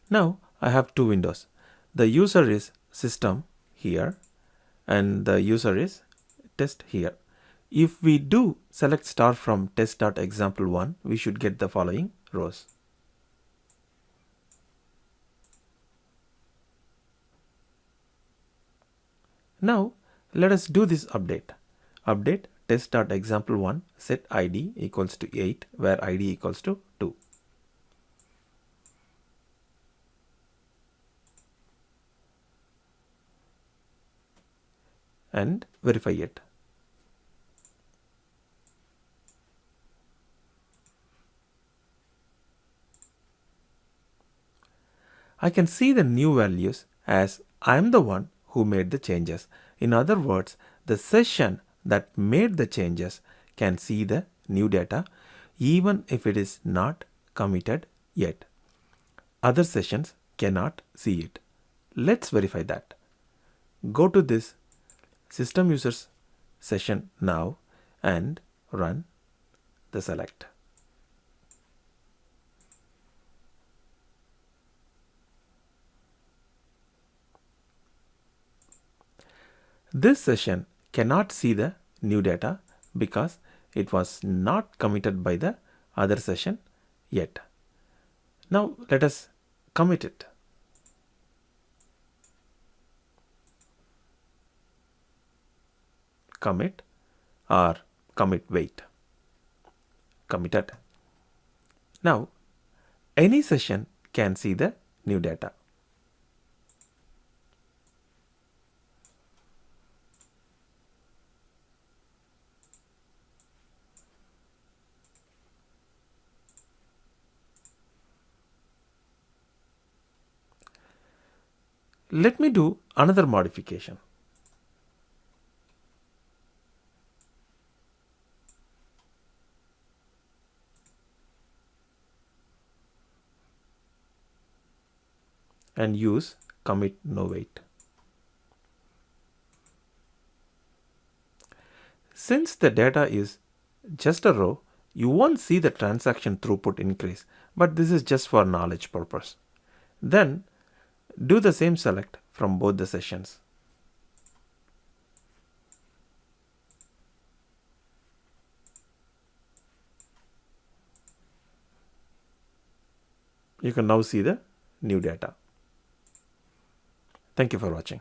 Now I have two windows. The user is system here and the user is test here. If we do select star from test.example1, we should get the following rows. Now let us do this update. Update test.example1 set id equals to 8 where id equals to 2. And verify it. I can see the new values as I am the one who made the changes. In other words, the session that made the changes can see the new data even if it is not committed yet. Other sessions cannot see it. Let's verify that. Go to this system users session now and run the select. This session cannot see the new data because it was not committed by the other session yet. Now let us commit it. Commit or commit wait. Committed. Now any session can see the new data. Let me do another modification. And use commit no wait. Since the data is just a row, you won't see the transaction throughput increase, but this is just for knowledge purpose. Then do the same select from both the sessions. You can now see the new data. Thank you for watching.